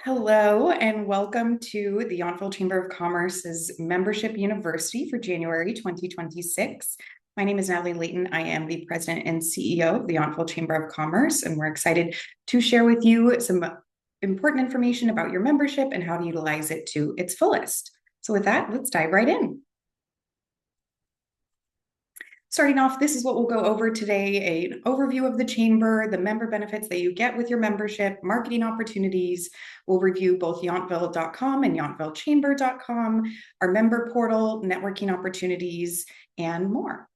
Hello, and welcome to the Yountville Chamber of Commerce's Membership University for January 2026. My name is Natalie Layton. I am the president and CEO of the Yountville Chamber of Commerce, and we're excited to share with you some important information about your membership and how to utilize it to its fullest. So with that, let's dive right in. Starting off, this is what we'll go over today, an overview of the chamber, the member benefits that you get with your membership, marketing opportunities. We'll review both yountville.com and yountvillechamber.com, our member portal, networking opportunities, and more.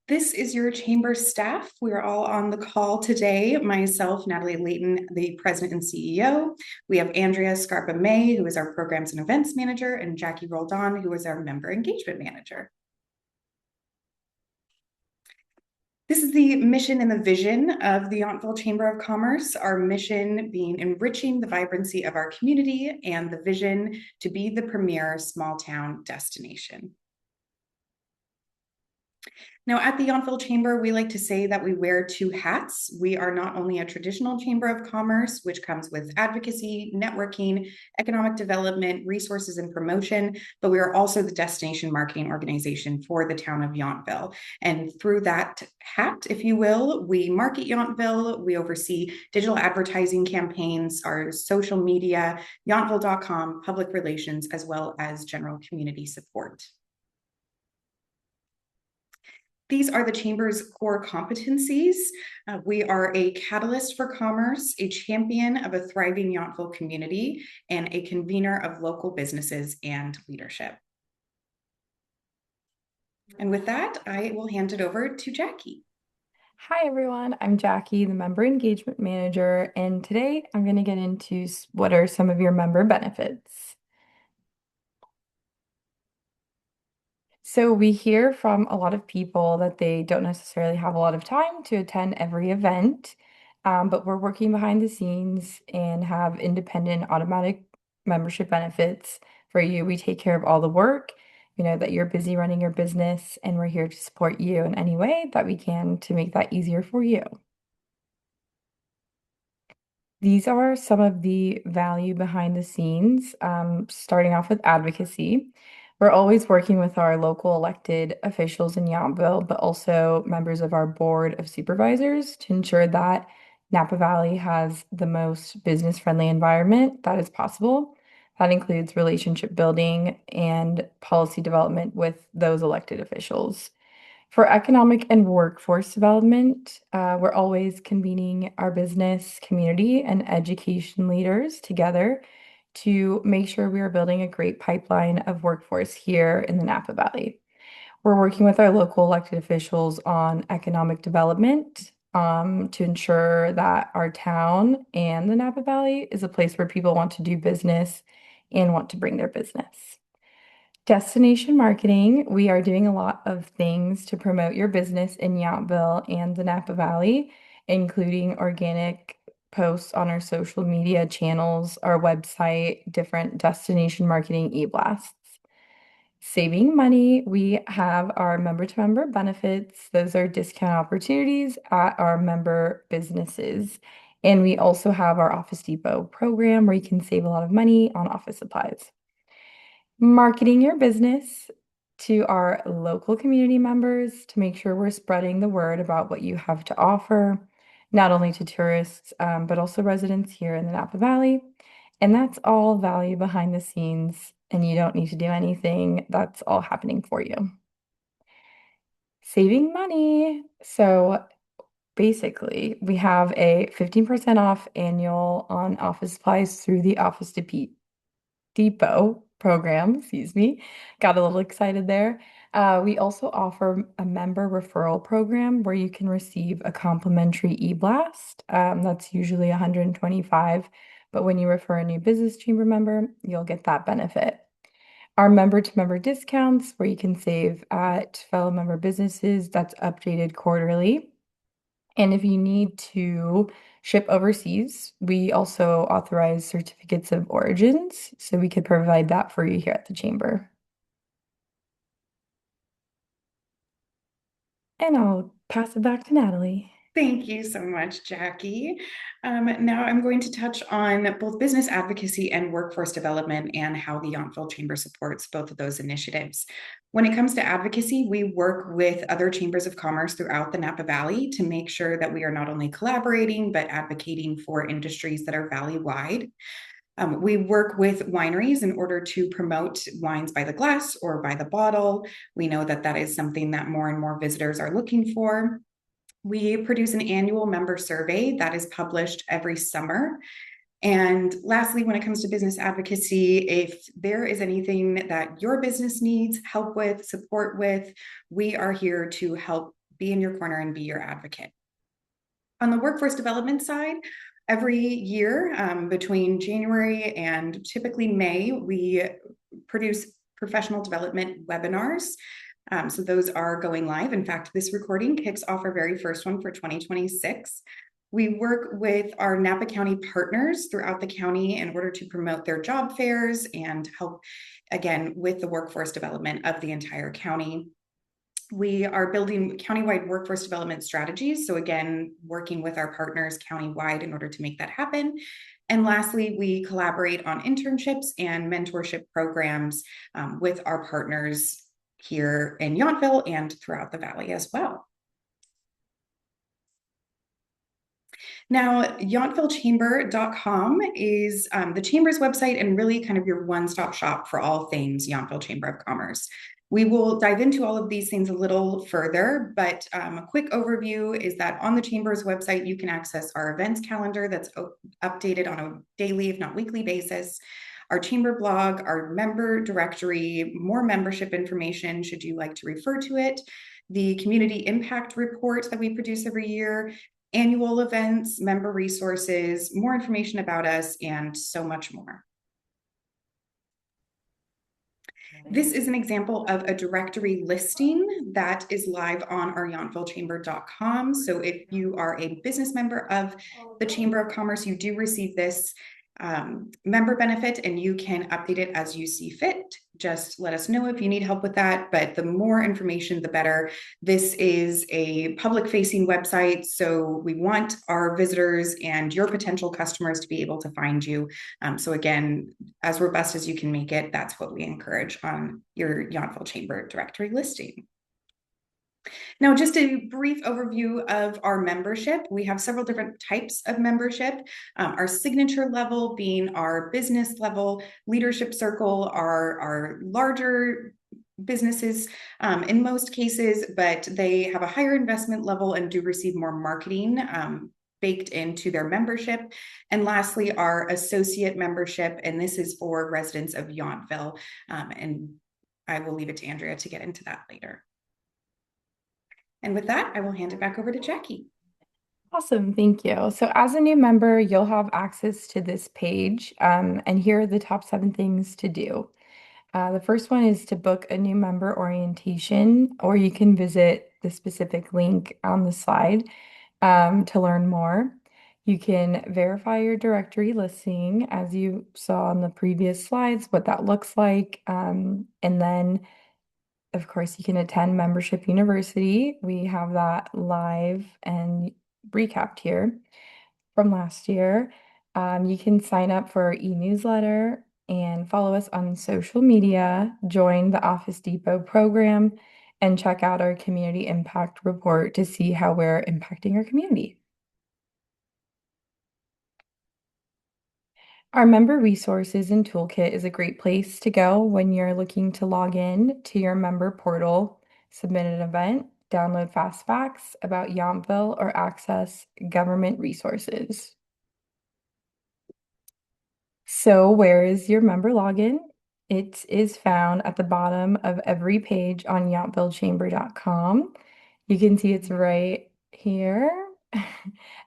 This is your chamber staff. We're all on the call today. Myself, Natalie Layton, the president and CEO. We have Andrea Scarpa May, who is our programs and events manager, and Jackie Roldan, who is our member engagement manager. This is the mission and the vision of the Yountville Chamber of Commerce. Our mission being enriching the vibrancy of our community, and the vision to be the premier small town destination. Now, at the Yountville Chamber, we like to say that we wear two hats. We are not only a traditional chamber of commerce, which comes with advocacy, networking, economic development, resources, and promotion, but we are also the destination marketing organization for the town of Yountville. And through that hat, if you will, we market Yountville, we oversee digital advertising campaigns, our social media, yountville.com, public relations, as well as general community support. These are the Chamber's core competencies. We are a catalyst for commerce, a champion of a thriving Yountville community, and a convener of local businesses and leadership. And with that, I will hand it over to Jackie. Hi everyone, I'm Jackie, the Member Engagement Manager, and today I'm going to get into what are some of your member benefits. So we hear from a lot of people that they don't necessarily have a lot of time to attend every event, but we're working behind the scenes and have independent automatic membership benefits for you. We take care of all the work. We know that you're busy running your business, and we're here to support you in any way that we can to make that easier for you. These are some of the value behind the scenes, starting off with advocacy. We're always working with our local elected officials in Yountville, but also members of our board of supervisors to ensure that Napa Valley has the most business-friendly environment that is possible. That includes relationship building and policy development with those elected officials. For economic and workforce development, we're always convening our business, community, and education leaders together to make sure we are building a great pipeline of workforce here in the Napa Valley. We're working with our local elected officials on economic development to ensure that our town and the Napa Valley is a place where people want to do business and want to bring their business. Destination marketing, we are doing a lot of things to promote your business in Yountville and the Napa Valley, including organic posts on our social media channels, our website, different destination marketing e-blasts. Saving money, we have our member-to-member benefits. Those are discount opportunities at our member businesses. And we also have our Office Depot program where you can save a lot of money on office supplies. Marketing your business to our local community members to make sure we're spreading the word about what you have to offer, not only to tourists, but also residents here in the Napa Valley. And that's all value behind the scenes, and you don't need to do anything. That's all happening for you. Saving money. So basically, we have a 15% off annual on office supplies through the Office Depot program, excuse me. Got a little excited there. We also offer a member referral program where you can receive a complimentary e-blast. That's usually 125, but when you refer a new business chamber member, you'll get that benefit. Our member-to-member discounts where you can save at fellow member businesses, that's updated quarterly. And if you need to ship overseas, we also authorize certificates of origins, so we could provide that for you here at the chamber. And I'll pass it back to Natalie. Thank you so much, Jackie. Now I'm going to touch on both business advocacy and workforce development and how the Yountville Chamber supports both of those initiatives. When it comes to advocacy, we work with other chambers of commerce throughout the Napa Valley to make sure that we are not only collaborating, but advocating for industries that are valley-wide. We work with wineries in order to promote wines by the glass or by the bottle. We know that that is something that more and more visitors are looking for. We produce an annual member survey that is published every summer. And lastly, when it comes to business advocacy, if there is anything that your business needs help with, support with, we are here to help be in your corner and be your advocate. On the workforce development side, every year between January and typically May, we produce professional development webinars. So those are going live. In fact, this recording kicks off our very first one for 2026. We work with our Napa County partners throughout the county in order to promote their job fairs and help, again, with the workforce development of the entire county. We are building countywide workforce development strategies. So again, working with our partners countywide in order to make that happen. And lastly, we collaborate on internships and mentorship programs with our partners here in Yountville and throughout the valley as well. Now, yountvillechamber.com is the Chamber's website and really kind of your one-stop shop for all things Yountville Chamber of Commerce. We will dive into all of these things a little further, but a quick overview is that on the Chamber's website, you can access our events calendar that's updated on a daily, if not weekly basis, our Chamber blog, our member directory, more membership information should you like to refer to it, the community impact report that we produce every year, annual events, member resources, more information about us, and so much more. This is an example of a directory listing that is live on our yountvillechamber.com. So if you are a business member of the Chamber of Commerce, you do receive this member benefit and you can update it as you see fit. Just let us know if you need help with that, but the more information, the better. This is a public facing website, so we want our visitors and your potential customers to be able to find you. So again, as robust as you can make it, that's what we encourage on your Yountville Chamber directory listing. Now, just a brief overview of our membership. We have several different types of membership. Our signature level being our business level, leadership circle, our larger businesses in most cases, but they have a higher investment level and do receive more marketing baked into their membership. And lastly, our associate membership, and this is for residents of Yountville. And I will leave it to Andrea to get into that later. And with that, I will hand it back over to Jackie. Awesome, thank you. So as a new member, you'll have access to this page, and here are the top 7 things to do. The first one is to book a new member orientation, or you can visit the specific link on the slide to learn more. You can verify your directory listing, as you saw on the previous slides, what that looks like, and then of course, you can attend Membership University. We have that live and recapped here from last year. You can sign up for our e-newsletter and follow us on social media, join the Office Depot program, and check out our community impact report to see how we're impacting our community. Our member resources and toolkit is a great place to go when you're looking to log in to your member portal, submit an event, download fast facts about Yountville, or access government resources. So where is your member login? It is found at the bottom of every page on yountvillechamber.com. You can see it's right here,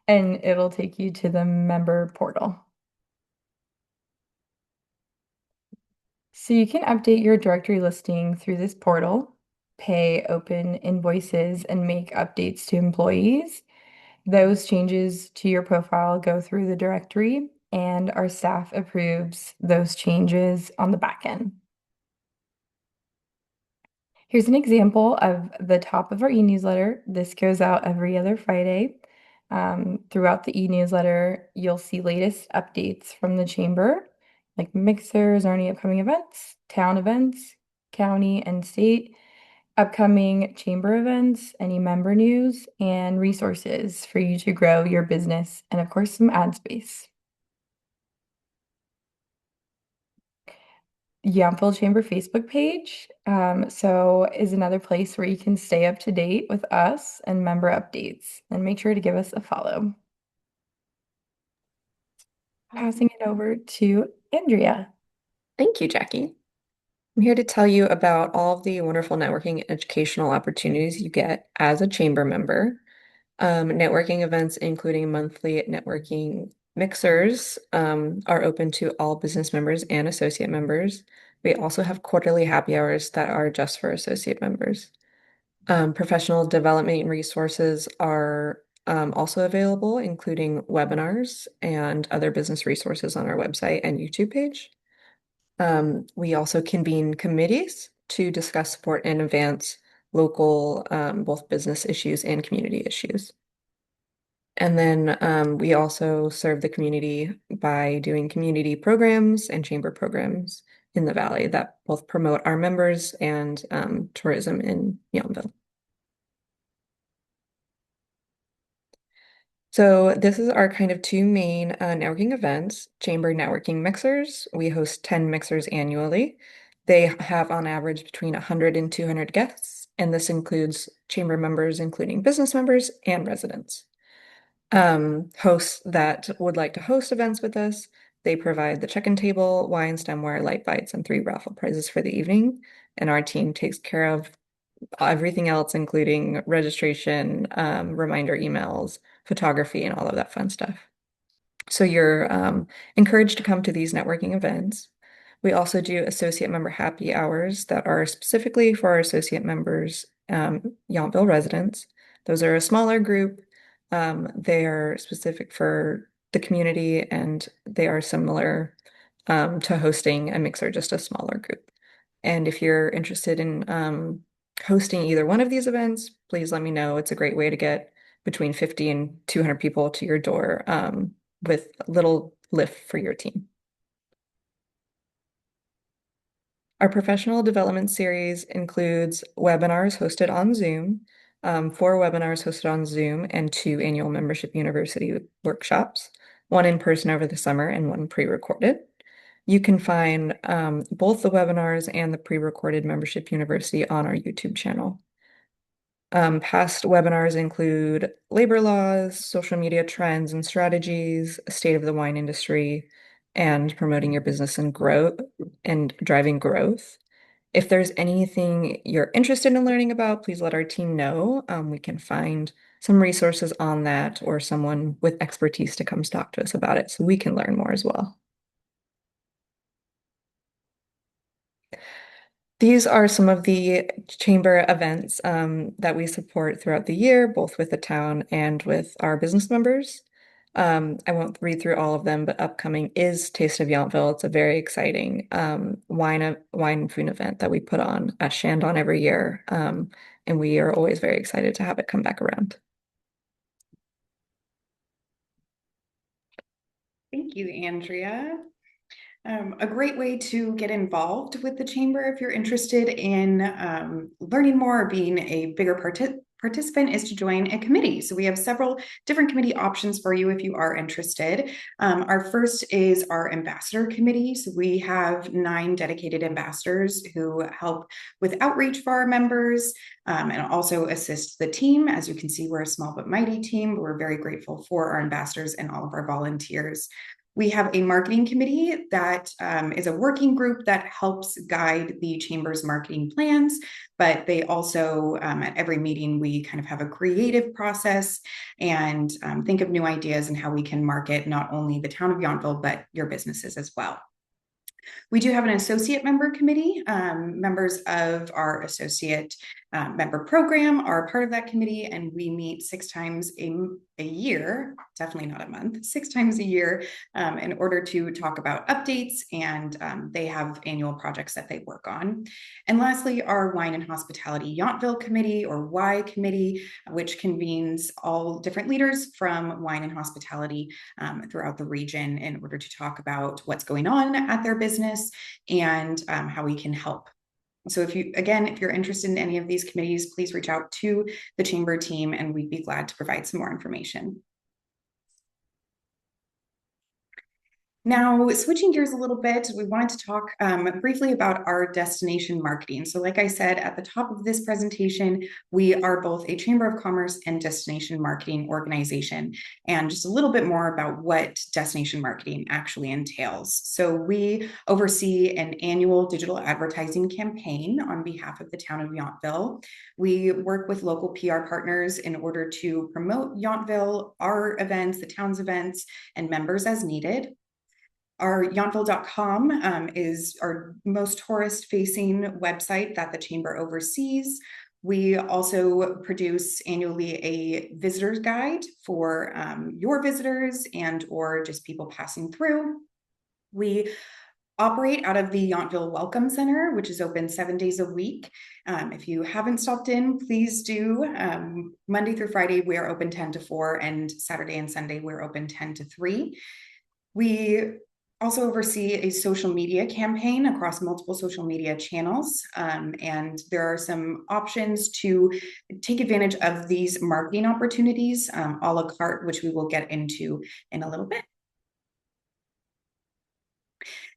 and it'll take you to the member portal. So you can update your directory listing through this portal, pay open invoices, and make updates to employees. Those changes to your profile go through the directory, and our staff approves those changes on the back end. Here's an example of the top of our e-newsletter. This goes out every other Friday. Throughout the e-newsletter, you'll see latest updates from the chamber, like mixers or any upcoming events, county and state, upcoming chamber events, any member news, and resources for you to grow your business, and of course, some ad space. Yountville Chamber Facebook page, is another place where you can stay up to date with us and member updates, and make sure to give us a follow. Passing it over to Andrea. Thank you, Jackie. I'm here to tell you about all of the wonderful networking and educational opportunities you get as a chamber member. Networking events, including monthly networking mixers, are open to all business members and associate members. We also have quarterly happy hours that are just for associate members. Professional development resources are also available, including webinars and other business resources on our website and YouTube page. We also convene committees to discuss, support, and advance local both business issues and community issues. And then we also serve the community by doing community programs and chamber programs in the Valley that both promote our members and tourism in Yountville. So this is our kind of two main networking events, Chamber Networking Mixers. We host 10 mixers annually. They have on average between 100 and 200 guests, and this includes chamber members, including business members and residents. Hosts that would like to host events with us, they provide the check-in table, wine, stemware, light bites, and 3 raffle prizes for the evening. And our team takes care of everything else, including registration, reminder emails, photography, and all of that fun stuff. So you're encouraged to come to these networking events. We also do associate member happy hours that are specifically for our associate members, Yountville residents. Those are a smaller group. They are specific for the community, and they are similar to hosting a mixer, just a smaller group. And if you're interested in hosting either one of these events, please let me know. It's a great way to get between 50 and 200 people to your door with a little lift for your team. Our professional development series includes webinars hosted on Zoom, 4 webinars hosted on Zoom, and 2 annual membership university workshops, 1 in person over the summer and 1 pre-recorded. You can find both the webinars and the pre-recorded membership university on our YouTube channel. Past webinars include labor laws, social media trends and strategies, state of the wine industry, and promoting your business and growth and driving growth. If there's anything you're interested in learning about, please let our team know. We can find some resources on that or someone with expertise to come talk to us about it so we can learn more as well. These are some of the chamber events that we support throughout the year, both with the town and with our business members. I won't read through all of them, but upcoming is Taste of Yountville. It's a very exciting wine food event that we put on at Shandon every year, and we are always very excited to have it come back around. Thank you, Andrea. A great way to get involved with the chamber if you're interested in learning more or being a bigger participant is to join a committee. So we have several different committee options for you if you are interested. Our first is our ambassador committee. So we have 9 dedicated ambassadors who help with outreach for our members and also assist the team. As you can see, we're a small but mighty team. We're very grateful for our ambassadors and all of our volunteers. We have a marketing committee that is a working group that helps guide the chamber's marketing plans, but they also, at every meeting, we kind of have a creative process and think of new ideas and how we can market not only the town of Yountville, but your businesses as well. We do have an associate member committee. Members of our associate member program are part of that committee, and we meet 6 times a year, definitely not a month, 6 times a year, in order to talk about updates, and they have annual projects that they work on. And lastly, our Wine and Hospitality Yountville Committee, or Y Committee, which convenes all different leaders from wine and hospitality throughout the region in order to talk about what's going on at their business and how we can help. So if you're interested in any of these committees, please reach out to the chamber team and we'd be glad to provide some more information. Now, switching gears a little bit, we wanted to talk briefly about our destination marketing. So like I said, at the top of this presentation, we are both a Chamber of Commerce and destination marketing organization, and just a little bit more about what destination marketing actually entails. So we oversee an annual digital advertising campaign on behalf of the town of Yountville. We work with local PR partners in order to promote Yountville, our events, the town's events, and members as needed. Our Yountville.com is our most tourist-facing website that the chamber oversees. We also produce annually a visitor's guide for your visitors and or just people passing through. We operate out of the Yountville Welcome Center, which is open 7 days a week. If you haven't stopped in, please do. Monday through Friday, we are open 10 to 4, and Saturday and Sunday, we're open 10 to 3. We also oversee a social media campaign across multiple social media channels. And there are some options to take advantage of these marketing opportunities, a la carte, which we will get into in a little bit.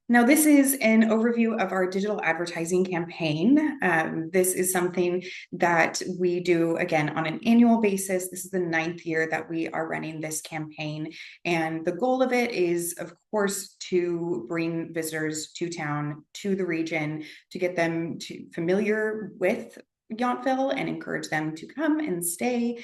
Now, this is an overview of our digital advertising campaign. This is something that we do, again, on an annual basis. This is the 9th year that we are running this campaign. And the goal of it is, of course, to bring visitors to town, to the region, to get them familiar with Yountville and encourage them to come and stay.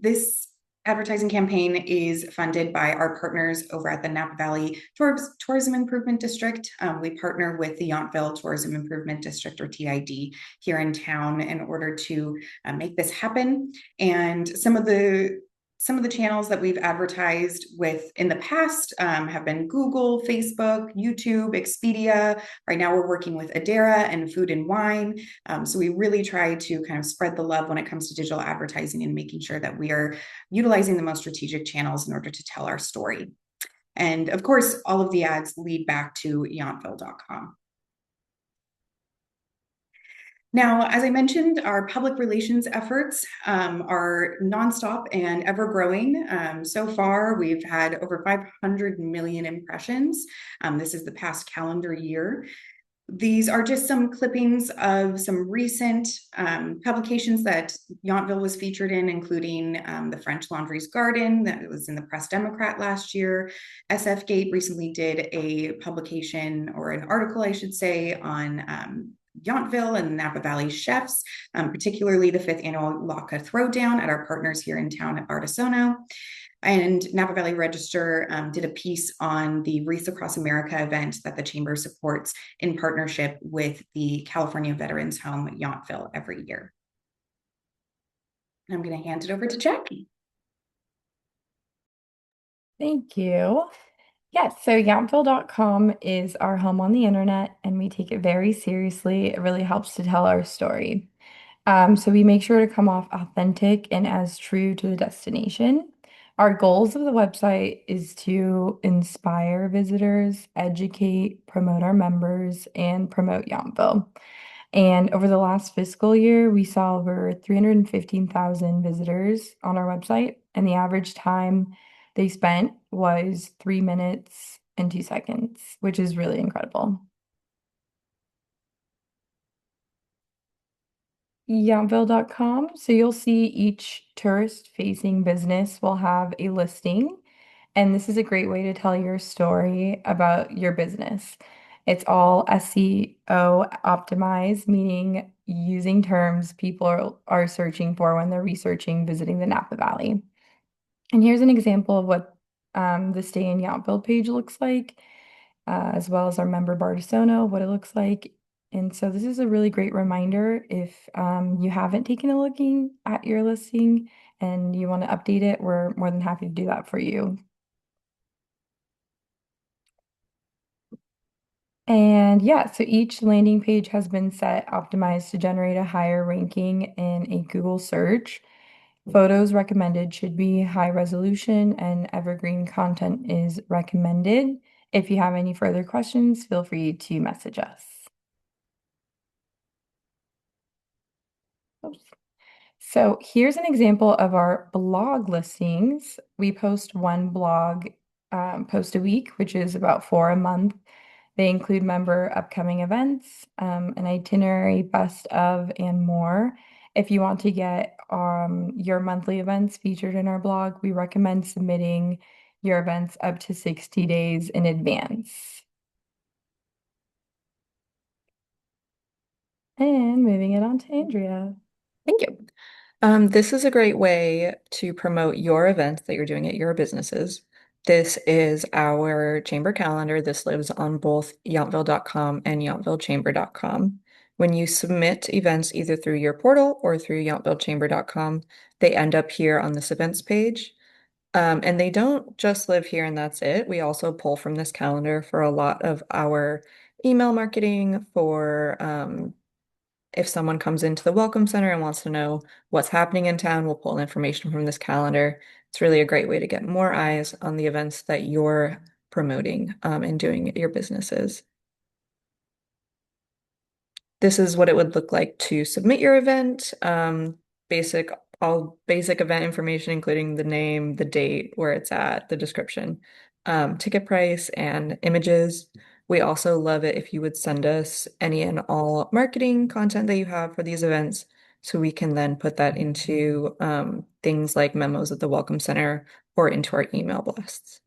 This advertising campaign is funded by our partners over at the Napa Valley Tourism Improvement District. We partner with the Yountville Tourism Improvement District, or TID, here in town in order to make this happen. And some of the channels that we've advertised with in the past have been Google, Facebook, YouTube, Expedia. Right now we're working with Adara and Food and Wine. So we really try to kind of spread the love when it comes to digital advertising and making sure that we are utilizing the most strategic channels in order to tell our story. And of course, all of the ads lead back to yountville.com. Now, as I mentioned, our public relations efforts are nonstop and ever growing. So far, we've had over 500 million impressions. This is the past calendar year. These are just some clippings of some recent publications that Yountville was featured in, including the French Laundry's Garden that was in the Press Democrat last year. SF Gate recently did a publication, or an article, I should say, on Yountville and Napa Valley chefs, particularly the 5th annual Latke Throwdown at our partners here in town at Bartisono. And Napa Valley Register did a piece on the Wreaths Across America event that the Chamber supports in partnership with the California Veterans Home at Yountville every year. I'm going to hand it over to Jackie. Thank you. Yes, so Yountville.com is our home on the internet, and we take it very seriously. It really helps to tell our story. So we make sure to come off authentic and as true to the destination. Our goals of the website is to inspire visitors, educate, promote our members, and promote Yountville. And over the last fiscal year, we saw over 315,000 visitors on our website, and the average time they spent was 3 minutes and 2 seconds, which is really incredible. Yountville.com. So you'll see each tourist-facing business will have a listing, and this is a great way to tell your story about your business. It's all SEO optimized, meaning using terms people are searching for when they're researching visiting the Napa Valley. And here's an example of what the Stay in Yountville page looks like, as well as our member Bartisono, what it looks like. And so this is a really great reminder if you haven't taken a looking at your listing and you want to update it, we're more than happy to do that for you. And yeah, so each landing page has been set optimized to generate a higher ranking in a Google search. Photos recommended should be high resolution and evergreen content is recommended. If you have any further questions, feel free to message us. Oops. So here's an example of our blog listings. We post one blog post a week, which is about 4 a month. They include member upcoming events, an itinerary, best of, and more. If you want to get your monthly events featured in our blog, we recommend submitting your events up to 60 days in advance. And moving it on to Andrea. Thank you. This is a great way to promote your events that you're doing at your businesses. This is our chamber calendar. This lives on both yountville.com and yountvillechamber.com. When you submit events either through your portal or through yountvillechamber.com, they end up here on this events page. And they don't just live here and that's it. We also pull from this calendar for a lot of our email marketing for if someone comes into the Welcome Center and wants to know what's happening in town, we'll pull information from this calendar. It's really a great way to get more eyes on the events that you're promoting and doing at your businesses. This is what it would look like to submit your event. All basic event information, including the name, the date, where it's at, the description, ticket price, and images. We also love it if you would send us any and all marketing content that you have for these events, so we can then put that into things like memos at the Welcome Center or into our email blasts.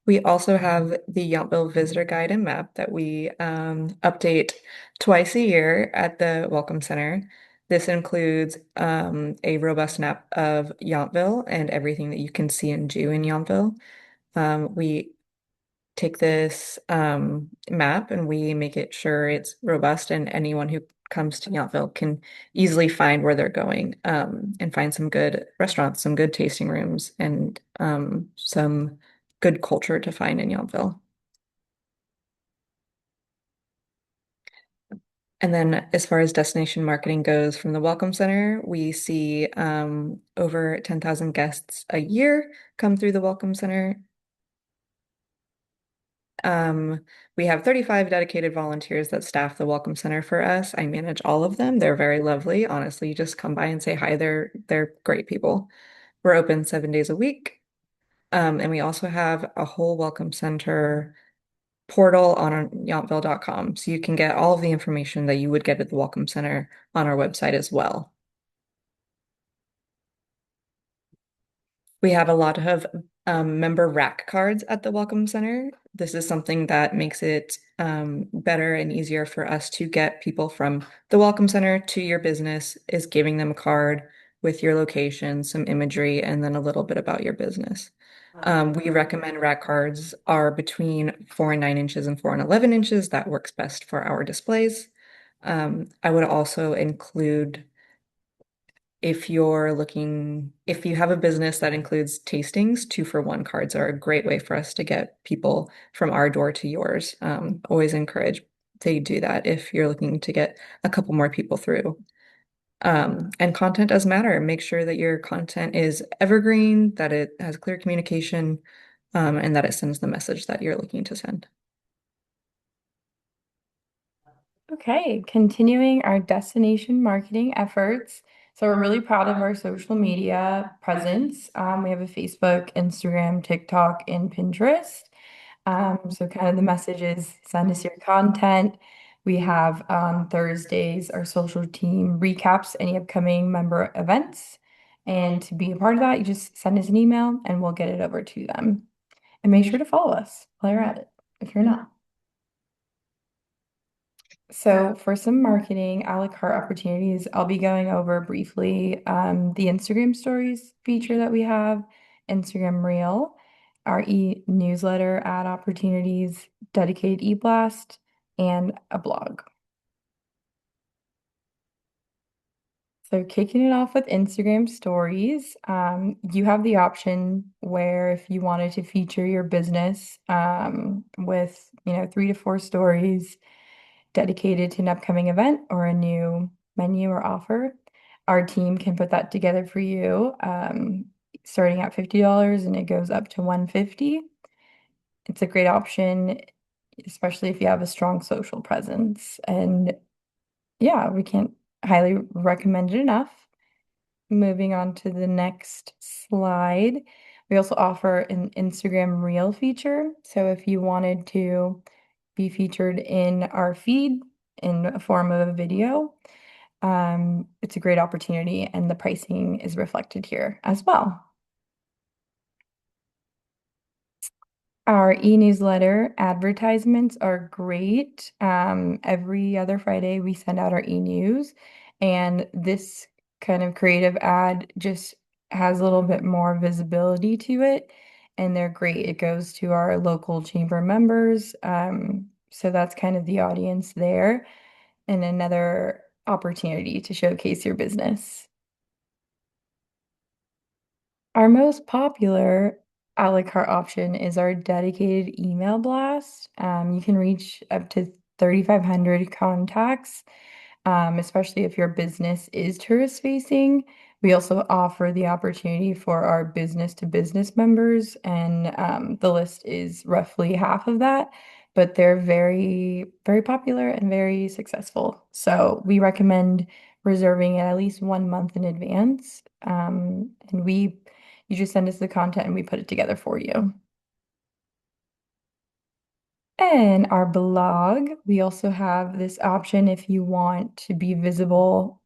We also have the Yountville Visitor Guide and Map that we update twice a year at the Welcome Center. This includes a robust map of Yountville and everything that you can see and do in Yountville. We take this map and we make it sure it's robust and anyone who comes to Yountville can easily find where they're going and find some good restaurants, some good tasting rooms, and some good culture to find in Yountville. And then as far as destination marketing goes from the Welcome Center, we see over 10,000 guests a year come through the Welcome Center. We have 35 dedicated volunteers that staff the Welcome Center for us. I manage all of them. They're very lovely. Honestly, just come by and say hi. They're great people. We're open 7 days a week. And we also have a whole Welcome Center portal on yountville.com. So you can get all of the information that you would get at the Welcome Center on our website as well. We have a lot of member rack cards at the Welcome Center. This is something that makes it better and easier for us to get people from the Welcome Center to your business, is giving them a card with your location, some imagery, and then a little bit about your business. We recommend rack cards are between 4 and 9 inches and 4 and 11 inches. That works best for our displays. I would also include if you have a business that includes tastings, 2-for-1 cards are a great way for us to get people from our door to yours. Always encourage they do that if you're looking to get a couple more people through. And content does matter. Make sure that your content is evergreen, that it has clear communication, and that it sends the message that you're looking to send. Okay, continuing our destination marketing efforts. So we're really proud of our social media presence. We have a Facebook, Instagram, TikTok, and Pinterest. So kind of the message is send us your content. We have on Thursdays, our social team recaps any upcoming member events. And to be a part of that, you just send us an email and we'll get it over to them. And make sure to follow us while you're at it, if you're not. So for some marketing a la carte opportunities, I'll be going over briefly the Instagram stories feature that we have, Instagram Reel. our e-newsletter, ad opportunities, dedicated e-blast, and a blog. So kicking it off with Instagram stories, you have the option where if you wanted to feature your business with, 3 to 4 stories dedicated to an upcoming event or a new menu or offer, our team can put that together for you, starting at $50 and it goes up to $150. It's a great option, especially if you have a strong social presence. And yeah, we can't highly recommend it enough. Moving on to the next slide, we also offer an Instagram Reel feature. So if you wanted to be featured in our feed in a form of a video, it's a great opportunity, and the pricing is reflected here as well. Our e-newsletter advertisements are great. Every other Friday, we send out our e-news, and this kind of creative ad just has a little bit more visibility to it, and they're great. It goes to our local chamber members. So that's kind of the audience there, and another opportunity to showcase your business. Our most popular a la carte option is our dedicated email blast. You can reach up to 3,500 contacts, especially if your business is tourist facing. We also offer the opportunity for our business to business members, and the list is roughly half of that, but they're very, very popular and very successful. So we recommend reserving it at least 1 month in advance. And you just send us the content and we put it together for you. And our blog, we also have this option if you want to be visible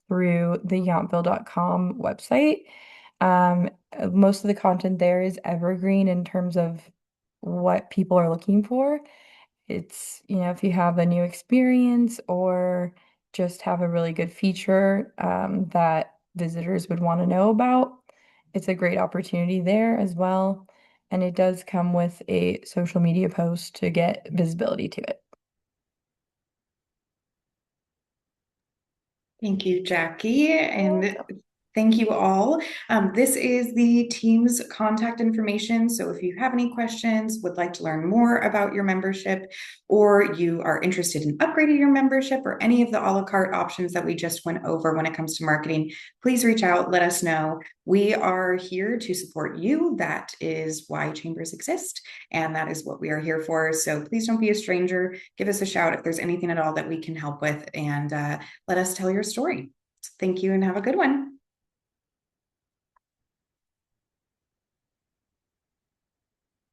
through the yountville.com website. Most of the content there is evergreen in terms of what people are looking for. It's, if you have a new experience or just have a really good feature that visitors would want to know about, it's a great opportunity there as well. And it does come with a social media post to get visibility to it. Thank you, Jackie. And Welcome. thank you all. This is the team's contact information. So if you have any questions, would like to learn more about your membership, or you are interested in upgrading your membership or any of the a la carte options that we just went over when it comes to marketing, please reach out, let us know. We are here to support you. That is why chambers exist, and that is what we are here for. So please don't be a stranger. Give us a shout if there's anything at all that we can help with, and let us tell your story. Thank you and have a good one.